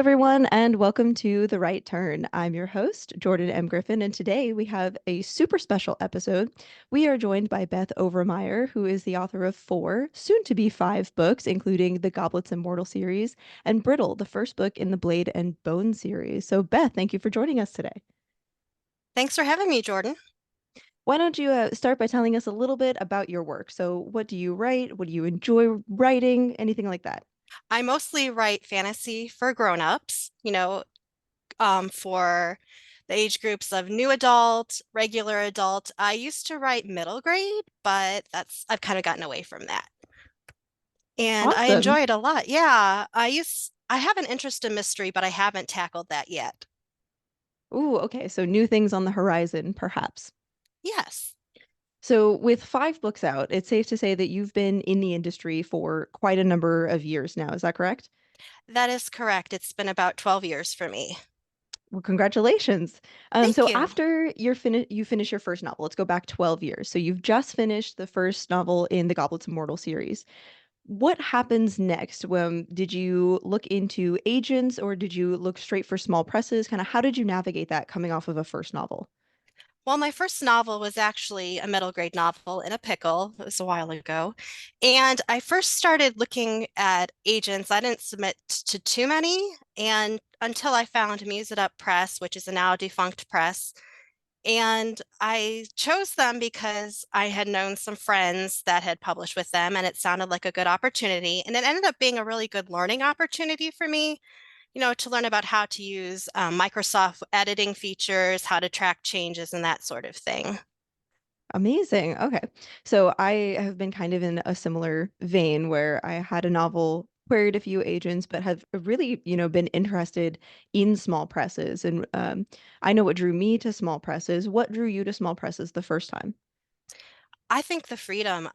everyone, and welcome to The Right Turn. I'm your host, Jordan M. Griffin, and today we have a super special episode. We are joined by Beth Overmyer, who is the author of four, soon to be five books, including the Goblets Immortal series, and Brittle, the first book in the Blade and Bone series. So, Beth, thank you for joining us today. Thanks for having me, Jordan. Why don't you start by telling us a little bit about your work? So, what do you write? What do you enjoy writing? Anything like that? I mostly write fantasy for grown-ups, for the age groups of new adult, regular adult. I used to write middle grade, but I've kind of gotten away from that. And I Awesome. enjoy it a lot. Yeah, I have an interest in mystery, but I haven't tackled that yet. Ooh, okay. So, new things on the horizon, perhaps. Yes, So, with five books out, it's safe to say that you've been in the industry for quite a number of years now. Is that correct? that is correct. It's been about 12 years for me. Well, congratulations. Thank So you. after you finish your first novel, let's go back 12 years. So you've just finished the first novel in the Goblets Immortal series. What happens next? Did you look into agents or did you look straight for small presses? Kind of how did you navigate that coming off of a first novel? Well, my first novel was actually a middle grade novel in a pickle. It was a while ago. And I first started looking at agents. I didn't submit to too many, and until I found Muse It Up Press, which is a now defunct press. And I chose them because I had known some friends that had published with them, and it sounded like a good opportunity. And it ended up being a really good learning opportunity for me, to learn about how to use Microsoft editing features, how to track changes, and that sort of thing. Amazing. Okay. So I have been kind of in a similar vein where I had a novel, queried a few agents, but have really, been interested in small presses. And I know what drew me to small presses. What drew you to small presses the first time? I think the freedom,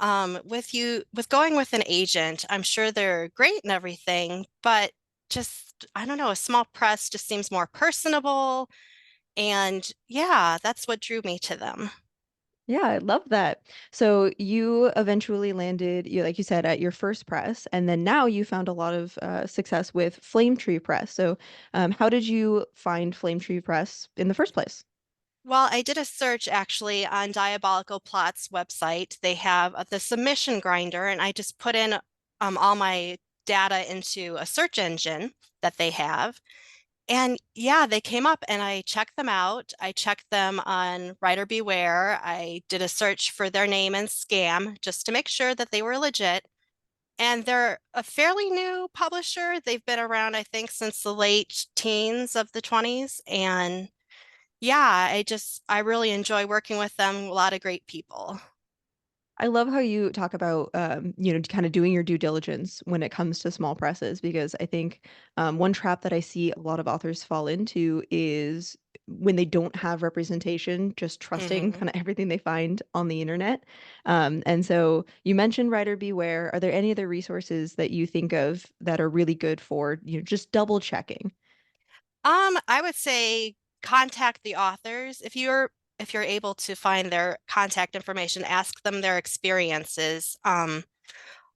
with going with an agent, I'm sure they're great and everything, but just, I don't know, a small press just seems more personable. And yeah, that's what drew me to them. Yeah, I love that. So you eventually landed, like you said, at your first press, and then now you found a lot of success with Flame Tree Press. So how did you find Flame Tree Press in the first place? Well, I did a search actually on Diabolical Plot's website. They have the submission grinder, and I just put in all my data into a search engine that they have. And yeah, they came up and I checked them out. I checked them on Writer Beware. I did a search for their name and scam just to make sure that they were legit. And they're a fairly new publisher. They've been around, I think, since the late teens of the 20s. And yeah, I really enjoy working with them. A lot of great people. I love how you talk about, kind of doing your due diligence when it comes to small presses, because I think one trap that I see a lot of authors fall into is when they don't have representation, just trusting hmm kind of everything they find on the internet. And so you mentioned Writer Beware. Are there any other resources that you think of that are really good for, just double checking? I would say contact the authors. If you're able to find their contact information, ask them their experiences.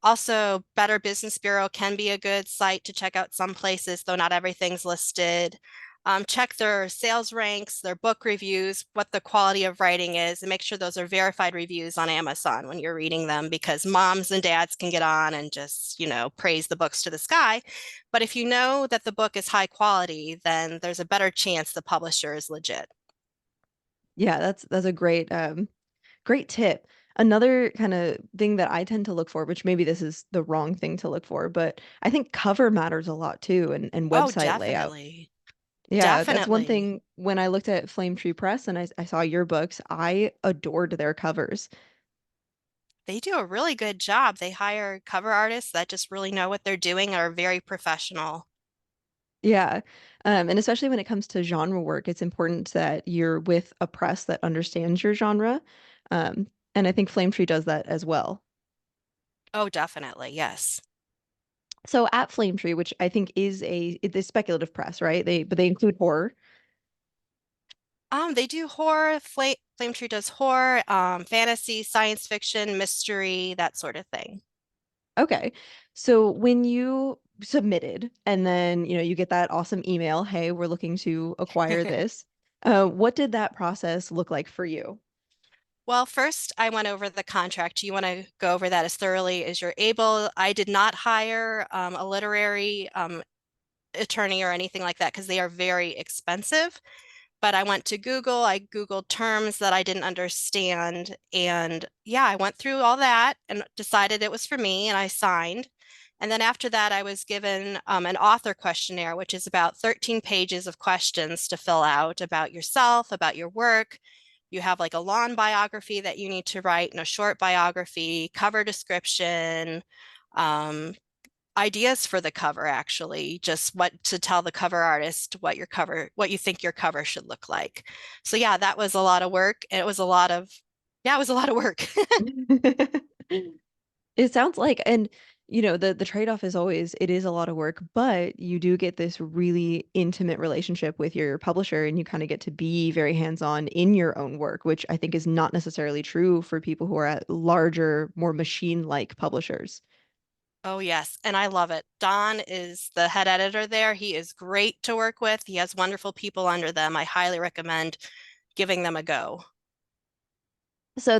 Also, Better Business Bureau can be a good site to check out some places, though not everything's listed. Check their sales ranks, their book reviews, what the quality of writing is, and make sure those are verified reviews on Amazon when you're reading them because moms and dads can get on and just, praise the books to the sky. But if you know that the book is high quality, then there's a better chance the publisher is legit. Yeah, that's a great tip. Another kind of thing that I tend to look for, which maybe this is the wrong thing to look for, but I think cover matters a lot too, and Oh, website layout. definitely. Yeah, that's one Definitely. thing when I looked at Flame Tree Press and I saw your books, I adored their covers. They do a really good job. They hire cover artists that just really know what they're doing, are very professional. Yeah. And especially when it comes to genre work, it's important that you're with a press that understands your genre. Um, and I think Flame Tree does that as well. Oh, definitely. Yes. So at Flame Tree, which I think is it's a speculative press, right? But they include horror. They do horror. Flame Tree does horror, fantasy, science fiction, mystery, that sort of thing. Okay. So when you submitted, and then, you get that awesome email, "Hey, we're looking to acquire this." What did that process look like for you? Well, first, I went over the contract. You want to go over that as thoroughly as you're able. I did not hire a literary attorney or anything like that because they are very expensive. But I went to Google, I Googled terms that I didn't understand. And yeah, I went through all that and decided it was for me, and I signed. And then after that, I was given an author questionnaire, which is about 13 pages of questions to fill out about yourself, about your work. You have like a long biography that you need to write and a short biography, cover description, um, ideas for the cover, actually, just what to tell the cover artist what you think your cover should look like. So yeah, that was a lot of work. And yeah, it was a lot of work. It sounds like, and the trade-off is always it is a lot of work, but you do get this really intimate relationship with your publisher, and you kind of get to be very hands-on in your own work, which I think is not necessarily true for people who are at larger, more machine-like publishers. Oh yes, and I love it. Don is the head editor there. He is great to work with. He has wonderful people under them. I highly recommend giving them a go. So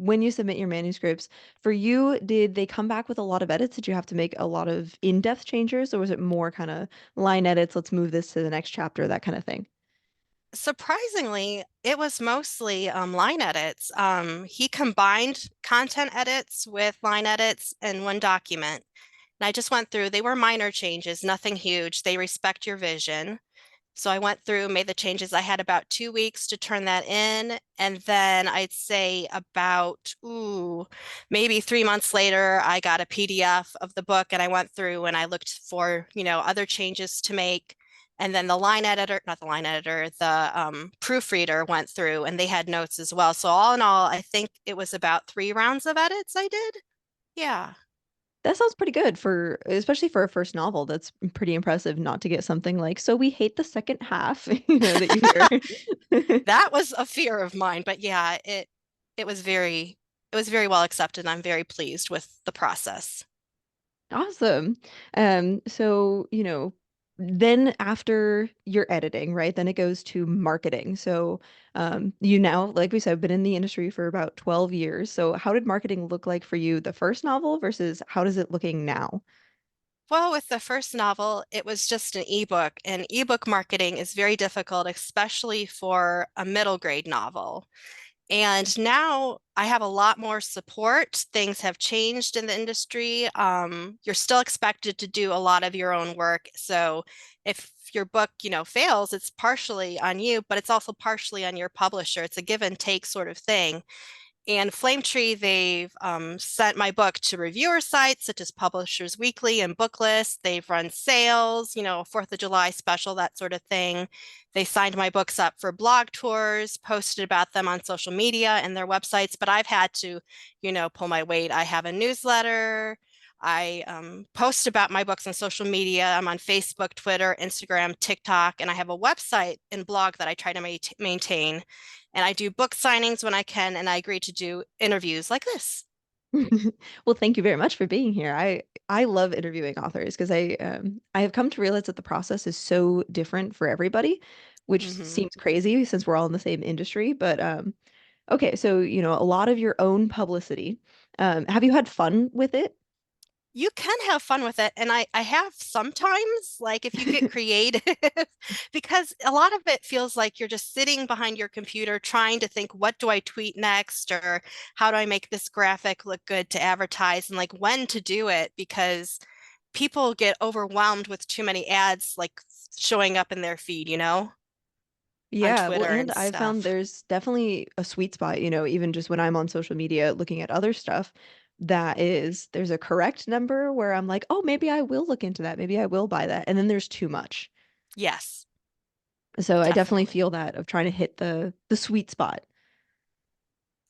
when you submit your manuscripts, for you, did they come back with a lot of edits? Did you have to make a lot of in-depth changes, or was it more kind of line edits, let's move this to the next chapter, that kind of thing? Surprisingly, it was mostly line edits. He combined content edits with line edits in one document. And I just went through, they were minor changes, nothing huge. They respect your vision. So I went through, made the changes. I had about 2 weeks to turn that in. And then I'd say about, maybe 3 months later, I got a PDF of the book and I went through and I looked for, other changes to make. And then the line editor, not the line editor, the proofreader went through and they had notes as well. So all in all, I think it was about 3 rounds of edits I did. Yeah. That sounds pretty good for especially for a first novel. That's pretty impressive not to get something like, "So we hate the second half," that you hear. That was a fear of mine, but yeah, it was very well accepted. I'm very pleased with the process. Awesome. So, then after your editing, right, then it goes to marketing. So, you now, like we said, been in the industry for about 12 years. So, how did marketing look like for you the first novel versus how does it looking now? Well, with the first novel, it was just an ebook, and ebook marketing is very difficult, especially for a middle grade novel. And now I have a lot more support. Things have changed in the industry. You're still expected to do a lot of your own work. So if your book, fails, it's partially on you, but it's also partially on your publisher. It's a give and take sort of thing. And Flametree, they've sent my book to reviewer sites such as Publishers Weekly and Booklist. They've run sales, 4th of July special, that sort of thing. They signed my books up for blog tours, posted about them on social media and their websites, but I've had to, pull my weight. I have a newsletter. I post about my books on social media. I'm on Facebook, Twitter, Instagram, TikTok, and I have a website and blog that I try to maintain. And I do book signings when I can, and I agree to do interviews like this. Well, thank you very much for being here. I love interviewing authors because I have come to realize that the process is so different for everybody, which Hmm. seems crazy since we're all in the same industry. But okay, so a lot of your own publicity. Have you had fun with it? You can have fun with it. And I have sometimes, like if you get creative, because a lot of it feels like you're just sitting behind your computer trying to think, what do I tweet next? Or how do I make this graphic look good to advertise? And like when to do it, because people get overwhelmed with too many ads like showing up in their feed, on Yeah, well, Twitter and and I've found stuff. there's definitely a sweet spot, even just when I'm on social media looking at other stuff, there's a correct number where I'm like, oh, maybe I will look into that. Maybe I will buy that. And then there's too much. Yes, So I definitely definitely. feel that of trying to hit the sweet spot.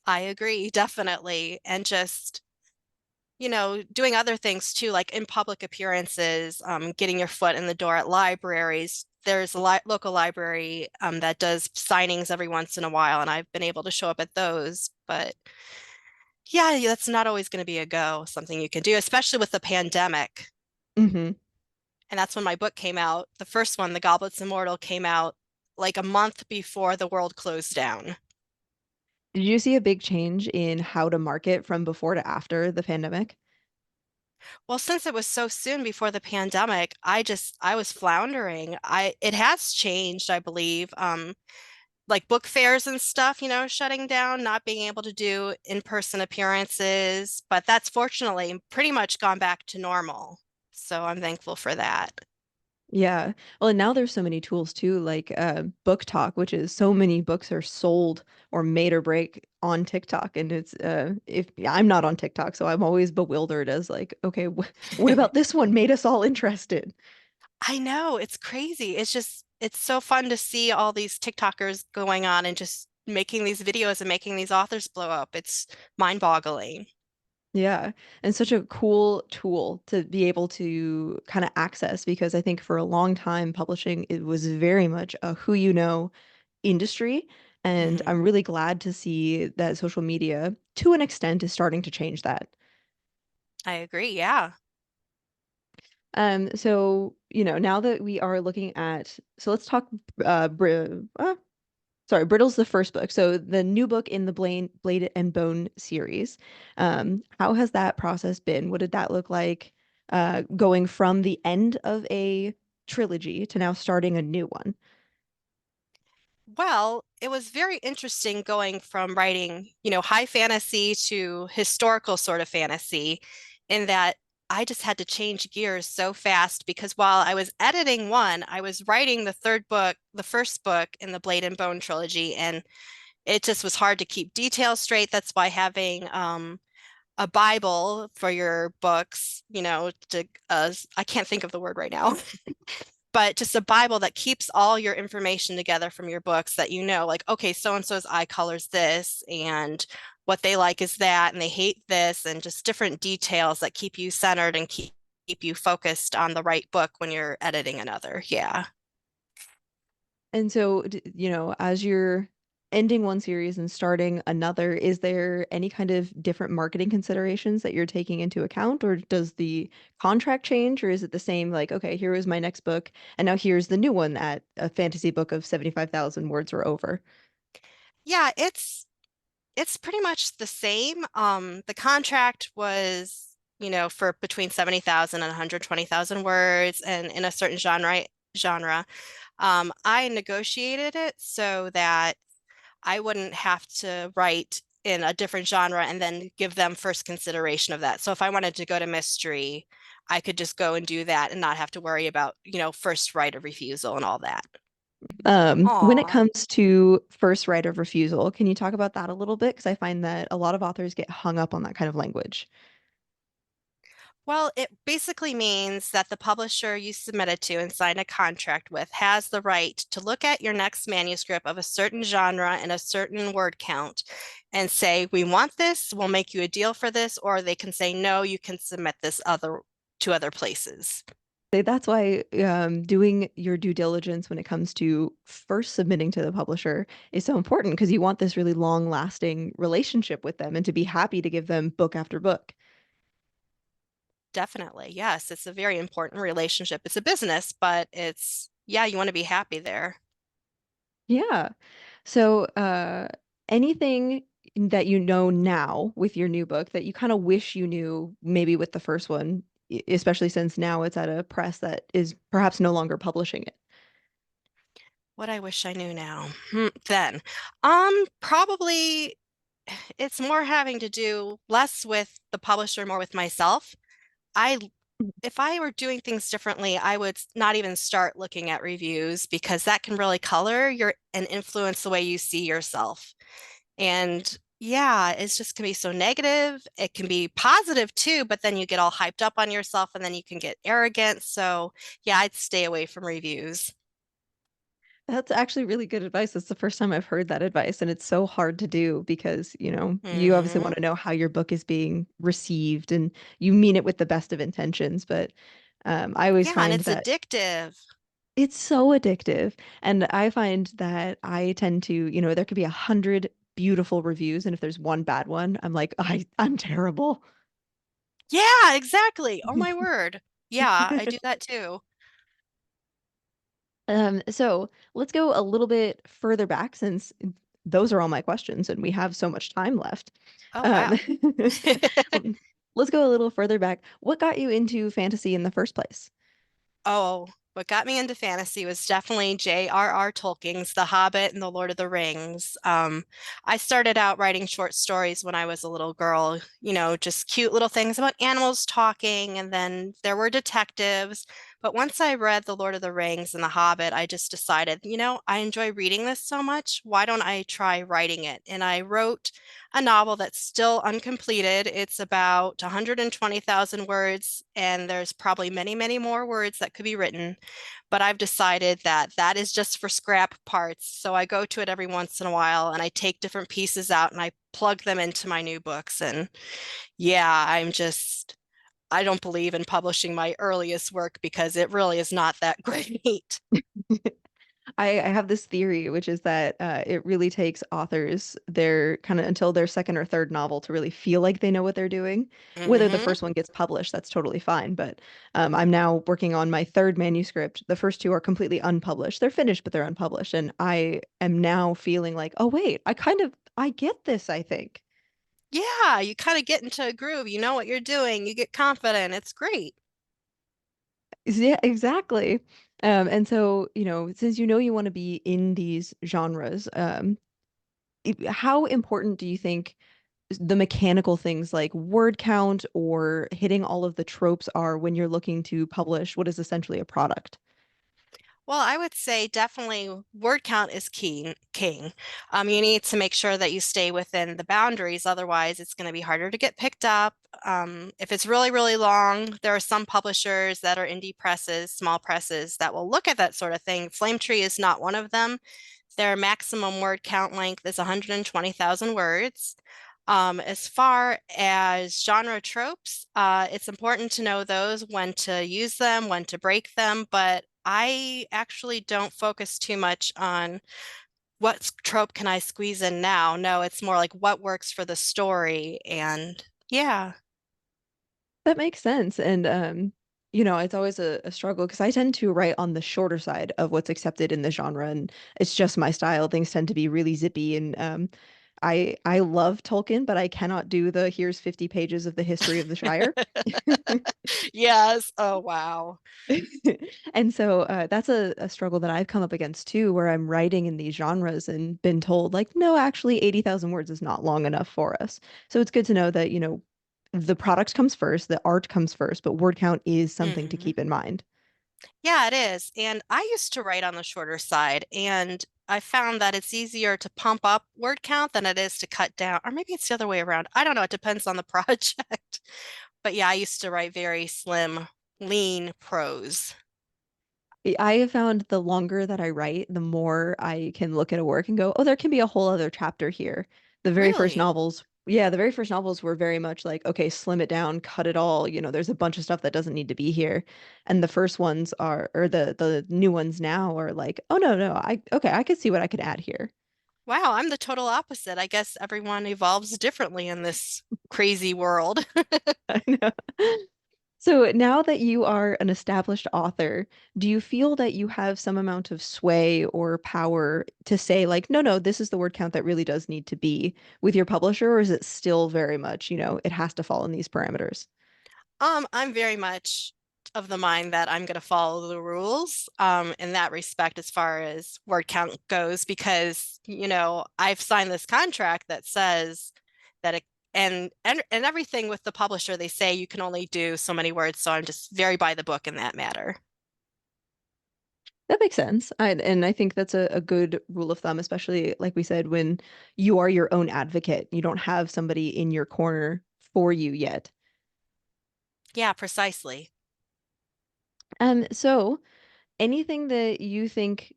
I agree, definitely. And just, doing other things too, like in public appearances, getting your foot in the door at libraries. There's a local library that does signings every once in a while, and I've been able to show up at those. But Yeah, that's not always going to be a go, something you can do, especially with the pandemic. Hmm. And that's when my book came out. The first one, The Goblets Immortal, came out like a month before the world closed down. Did you see a big change in how to market from before to after the pandemic? Well, since it was so soon before the pandemic, I was floundering. I It has changed, I believe. Like book fairs and stuff, shutting down, not being able to do in-person appearances, but that's fortunately pretty much gone back to normal. So I'm thankful for that. Yeah. Well, and now there's so many tools too, like Book Talk, which is so many books are sold or made or break on TikTok. And it's if yeah, I'm not on TikTok, so I'm always bewildered as like, okay, what about this one made us all interested? I know, it's crazy. It's so fun to see all these TikTokers going on and just making these videos and making these authors blow up. It's mind-boggling. Yeah. And such a cool tool to be able to kind of access because I think for a long time publishing it was very much a who you know industry. And Mhm. I'm really glad to see that social media, to an extent, is starting to change that. I agree. Yeah. So, now that we are looking at, so let's talk, sorry, Brittle's the first book. So the new book in the Blade and Bone series. How has that process been? What did that look like, going from the end of a trilogy to now starting a new one? Well, it was very interesting going from writing, high fantasy to historical sort of fantasy, in that I just had to change gears so fast because while I was editing one, I was writing the third book, the first book in the Blade and Bone trilogy, and it just was hard to keep details straight. That's why having a Bible for your books, I can't think of the word right now, but just a Bible that keeps all your information together from your books that like, okay, so and so's eye color's this, and what they like is that, and they hate this, and just different details that keep you centered and keep you focused on the right book when you're editing another. Yeah. And so, as you're ending one series and starting another, is there any kind of different marketing considerations that you're taking into account, or does the contract change, or is it the same, like, okay, here is my next book, and now here's the new one at a fantasy book of 75,000 words or over? Yeah, it's pretty much the same. The contract was, for between 70,000 and 120,000 words and in a certain genre. I negotiated it so that I wouldn't have to write in a different genre and then give them first consideration of that. So if I wanted to go to mystery, I could just go and do that and not have to worry about, first right of refusal and all that. When it Aw. comes to first right of refusal, can you talk about that a little bit? Because I find that a lot of authors get hung up on that kind of language. Well, it basically means that the publisher you submitted to and signed a contract with has the right to look at your next manuscript of a certain genre and a certain word count and say, we want this, we'll make you a deal for this, or they can say, no, you can submit this other to other places. That's why doing your due diligence when it comes to first submitting to the publisher is so important because you want this really long-lasting relationship with them and to be happy to give them book after book. Definitely. Yes, it's a very important relationship. It's a business, but yeah, you want to be happy there. Yeah. So, anything that you know now with your new book that you kind of wish you knew maybe with the first one, especially since now it's at a press that is perhaps no longer publishing it. What I wish I knew now. Then, probably it's more having to do less with the publisher, more with myself. I If I were doing things differently, I would not even start looking at reviews because that can really color your and influence the way you see yourself. And yeah, it's just can be so negative. It can be positive too, but then you get all hyped up on yourself and then you can get arrogant. So yeah, I'd stay away from reviews. That's actually really good advice. That's the first time I've heard that advice, and it's so hard to do because, you obviously Hmm. want to know how your book is being received and you mean it with the best of intentions, but I always Yeah, and find it's that addictive. it's so addictive. And I find that I tend to, there could be 100 beautiful reviews, and if there's one bad one, I'm like, I'm terrible. Yeah, exactly. Oh my word. Yeah, I do that too. So let's go a little bit further back since those are all my questions and we have so much time left. Oh Um, wow. let's go a little further back. What got you into fantasy in the first place? Oh, what got me into fantasy was definitely J.R.R. Tolkien's The Hobbit and The Lord of the Rings. I started out writing short stories when I was a little girl, just cute little things about animals talking, and then there were detectives. But once I read The Lord of the Rings and The Hobbit, I just decided, I enjoy reading this so much. Why don't I try writing it? And I wrote a novel that's still uncompleted. It's about 120,000 words, and there's probably many, many more words that could be written. But I've decided that that is just for scrap parts. So I go to it every once in a while and I take different pieces out and I plug them into my new books. And yeah, I don't believe in publishing my earliest work because it really is not that great. I have this theory, which is that it really takes authors their kind of until their second or third novel to really feel like they know what they're doing. Whether the Hmm. first one gets published, that's totally fine. But I'm now working on my third manuscript. The first two are completely unpublished. They're finished, but they're unpublished. And I am now feeling like, oh, wait, I get this, I think. Yeah, you kind of get into a groove. You know what you're doing. You get confident. It's great. Yeah, exactly. And so, since you want to be in these genres, how important do you think the mechanical things like word count or hitting all of the tropes are when you're looking to publish what is essentially a product? Well, I would say definitely word count is king. You need to make sure that you stay within the boundaries. Otherwise, it's going to be harder to get picked up. If it's really, really long, there are some publishers that are indie presses, small presses that will look at that sort of thing. Flame Tree is not one of them. Their maximum word count length is 120,000 words. As far as genre tropes, it's important to know those, when to use them, when to break them, but I actually don't focus too much on what trope can I squeeze in now. No, it's more like what works for the story. And yeah. That makes sense. And it's always a struggle because I tend to write on the shorter side of what's accepted in the genre, and it's just my style. Things tend to be really zippy, and I love Tolkien, but I cannot do the here's 50 pages of the history of the Shire. Yes. Oh, wow. And so that's a struggle that I've come up against too, where I'm writing in these genres and been told, like, no, actually, 80,000 words is not long enough for us. So it's good to know that, the product comes first, the art comes first, but word count is something to Mhm. keep in mind. Yeah, it is. And I used to write on the shorter side, and I found that it's easier to pump up word count than it is to cut down. Or maybe it's the other way around. I don't know. It depends on the project. But yeah, I used to write very slim, lean prose. I have found the longer that I write, the more I can look at a work and go, oh, there can be a whole other chapter here. Really? The very first novels were very much like, okay, slim it down, cut it all. There's a bunch of stuff that doesn't need to be here. And the first ones are, or the new ones now are like, oh no, no, okay, I could see what I could add here. Wow, I'm the total opposite. I guess everyone evolves differently in this crazy world. I know. So now that you are an established author, do you feel that you have some amount of sway or power to say, like, no, no, this is the word count that really does need to be with your publisher, or is it still very much, it has to fall in these parameters? I'm very much of the mind that I'm going to follow the rules, in that respect, as far as word count goes, because, I've signed this contract that says that it, and everything with the publisher, they say you can only do so many words. So I'm just very by the book in that matter. That makes sense. And I think that's a good rule of thumb, especially like we said, when you are your own advocate, you don't have somebody in your corner for you yet. Yeah, precisely. So anything that you think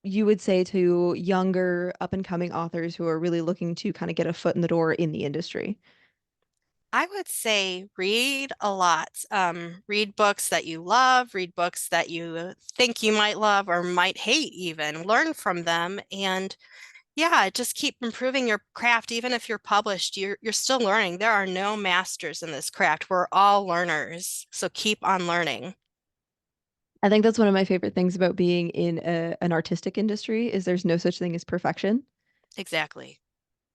you would say to younger up and coming authors who are really looking to kind of get a foot in the door in the industry? I would say read a lot. Read books that you love, read books that you think you might love or might hate even. Learn from them and Yeah, just keep improving your craft. Even if you're published, you're still learning. There are no masters in this craft. We're all learners. So keep on learning. I think that's one of my favorite things about being in an artistic industry is there's no such thing as perfection. Exactly.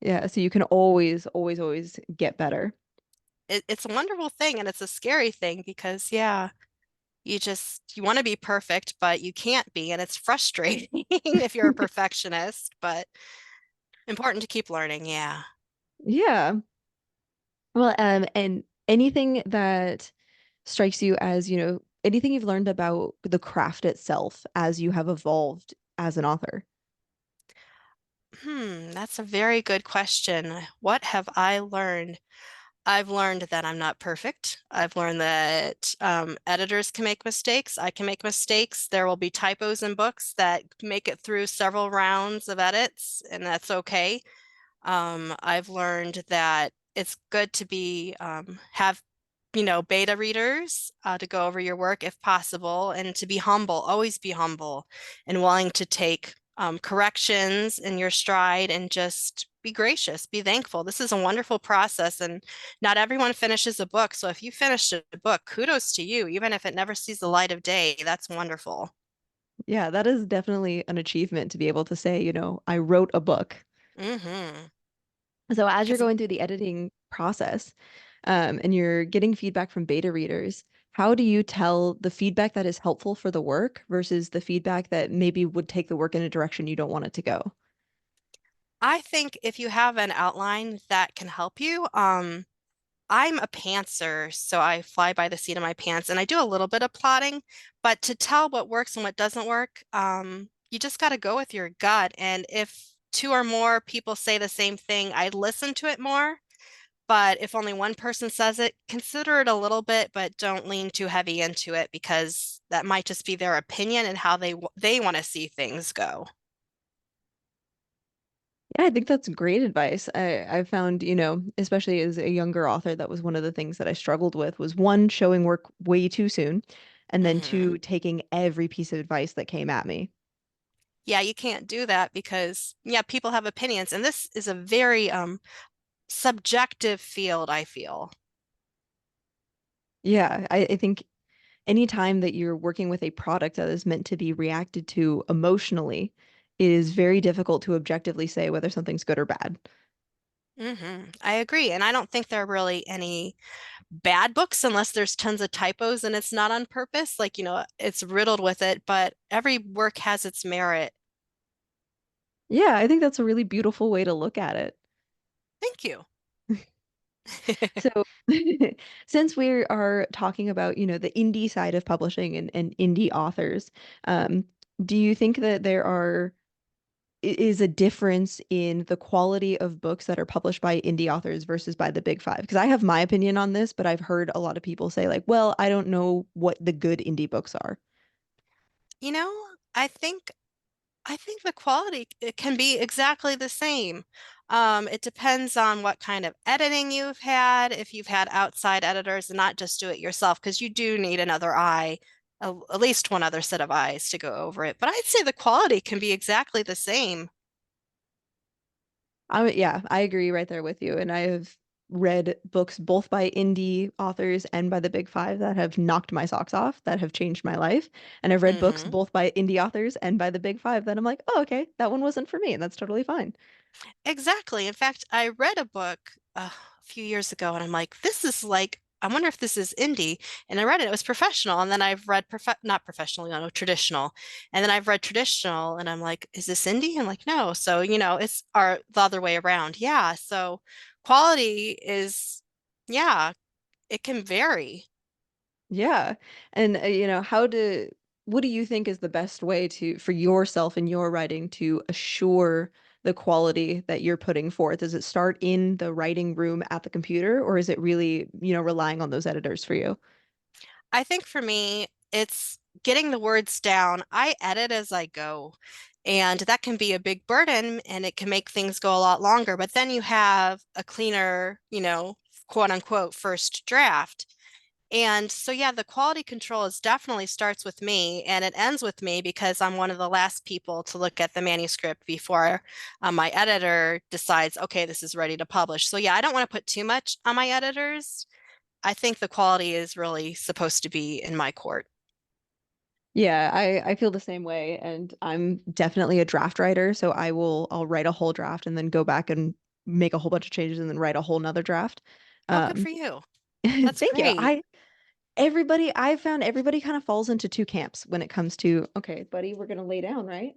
Yeah, so you can always, always, always get better. It's a wonderful thing and it's a scary thing because yeah, you want to be perfect, but you can't be, and it's frustrating if you're a perfectionist, but important to keep learning. Yeah. Yeah. Well, and anything that strikes you as, anything you've learned about the craft itself as you have evolved as an author. That's a very good question. What have I learned? I've learned that I'm not perfect. I've learned that editors can make mistakes. I can make mistakes. There will be typos in books that make it through several rounds of edits, and that's okay. I've learned that it's good to be have beta readers to go over your work if possible, and to be humble. Always be humble and willing to take corrections in your stride, and just be gracious, be thankful. This is a wonderful process, and not everyone finishes a book. So if you finished a book, kudos to you, even if it never sees the light of day. That's wonderful. Yeah, that is definitely an achievement to be able to say, I wrote a book. Mm-hmm. So as you're Because going through the editing process, and you're getting feedback from beta readers, how do you tell the feedback that is helpful for the work versus the feedback that maybe would take the work in a direction you don't want it to go? I think if you have an outline that can help you, I'm a pantser, so I fly by the seat of my pants and I do a little bit of plotting, but to tell what works and what doesn't work, you just got to go with your gut. And if two or more people say the same thing, I listen to it more. But if only one person says it, consider it a little bit, but don't lean too heavy into it, because that might just be their opinion and how they want to see things go. Yeah, I think that's great advice. I found, especially as a younger author, that was one of the things that I struggled with was one, showing work way too soon, and then Hmm. two, taking every piece of advice that came at me. Yeah, you can't do that because, yeah, people have opinions, and this is a very subjective field, I feel. Yeah, I think anytime that you're working with a product that is meant to be reacted to emotionally, it is very difficult to objectively say whether something's good or bad. I agree. And I don't think there are really any bad books unless there's tons of typos and it's not on purpose. Like, it's riddled with it, but every work has its merit. Yeah, I think that's a really beautiful way to look at it. Thank you. So, since we are talking about, the indie side of publishing and indie authors, um, do you think that is a difference in the quality of books that are published by indie authors versus by the big five? Because I have my opinion on this, but I've heard a lot of people say like, well, I don't know what the good indie books are. You know, I think I think the quality, it can be exactly the same. It depends on what kind of editing you've had, if you've had outside editors and not just do it yourself, because you do need another eye, at least one other set of eyes to go over it. But I'd say the quality can be exactly the same. Yeah, I agree right there with you. And I have read books both by indie authors and by the big five that have knocked my socks off, that have changed my life. And I've read books Hmm. both by indie authors and by the big five that I'm like, oh, okay, that one wasn't for me. And that's totally fine. Exactly. In fact, I read a book a few years ago and I'm like, this is like, I wonder if this is indie. And I read it, it was professional. And then I've read not professional, traditional. And then I've read traditional and I'm like, is this indie? I'm like, no. So, it's the other way around. Yeah. So quality is, yeah, it can vary. Yeah. And what do you think is the best way for yourself and your writing to assure the quality that you're putting forth? Does it start in the writing room at the computer, or is it really, relying on those editors for you? I think for me, it's getting the words down. I edit as I go, and that can be a big burden and it can make things go a lot longer. But then you have a cleaner, quote unquote, first draft. And so, yeah, the quality control is definitely starts with me and it ends with me because I'm one of the last people to look at the manuscript before my editor decides, okay, this is ready to publish. So, yeah, I don't want to put too much on my editors. I think the quality is really supposed to be in my court. Yeah, I feel the same way, and I'm definitely a draft writer, so I'll write a whole draft and then go back and make a whole bunch of changes and then write a whole nother draft. Oh, good Um, for you. That's thank you. great. I found everybody kind of falls into two camps when it comes to, okay, buddy, we're gonna lay down, right?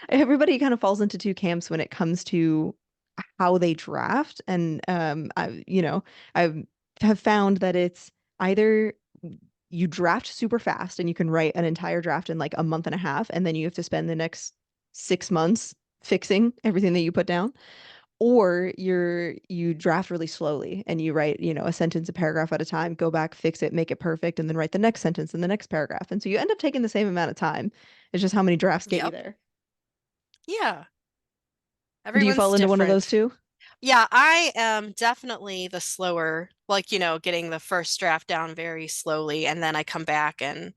Everybody kind of falls into two camps when it comes to how they draft, and I have found that it's either you draft super fast and you can write an entire draft in like a month and a half, and then you have to spend the next 6 months fixing everything that you put down, or you draft really slowly and you write, a sentence, a paragraph at a time, go back, fix it, make it perfect, and then write the next sentence and the next paragraph. And so you end up taking the same amount of time. It's just how many drafts get you Yep. there. Yeah. Do you Everyone's fall into one of those different. too? Yeah, I am definitely the slower, like, getting the first draft down very slowly, and then I come back and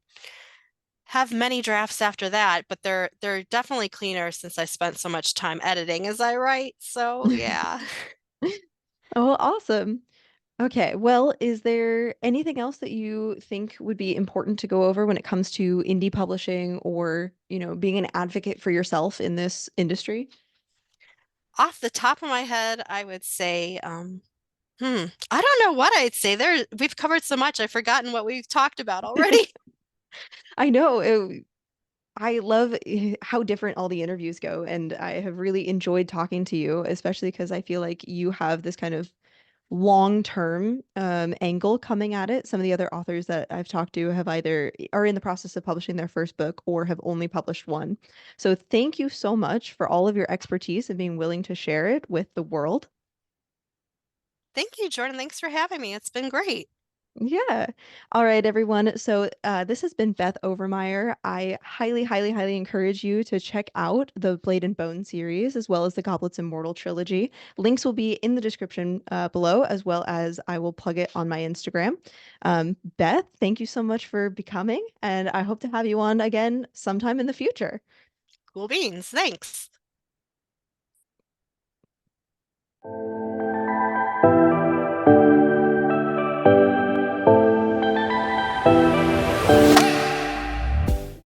have many drafts after that, but they're definitely cleaner since I spent so much time editing as I write. So, yeah. Oh, awesome. Okay, well, is there anything else that you think would be important to go over when it comes to indie publishing or, being an advocate for yourself in this industry? Off the top of my head, I would say, I don't know what I'd say. We've covered so much, I've forgotten what we've talked about already. I know. I love how different all the interviews go, and I have really enjoyed talking to you, especially because I feel like you have this kind of long-term angle coming at it. Some of the other authors that I've talked to have either are in the process of publishing their first book or have only published one. So thank you so much for all of your expertise and being willing to share it with the world. Thank you, Jordan. Thanks for having me. It's been great. Yeah. All right, everyone. So this has been Beth Overmyer. I highly, highly, highly encourage you to check out the Blade and Bone series as well as the Goblets Immortal trilogy. Links will be in the description below, as well as I will plug it on my Instagram. Beth, thank you so much for becoming, and I hope to have you on again sometime in the future. Cool beans. Thanks.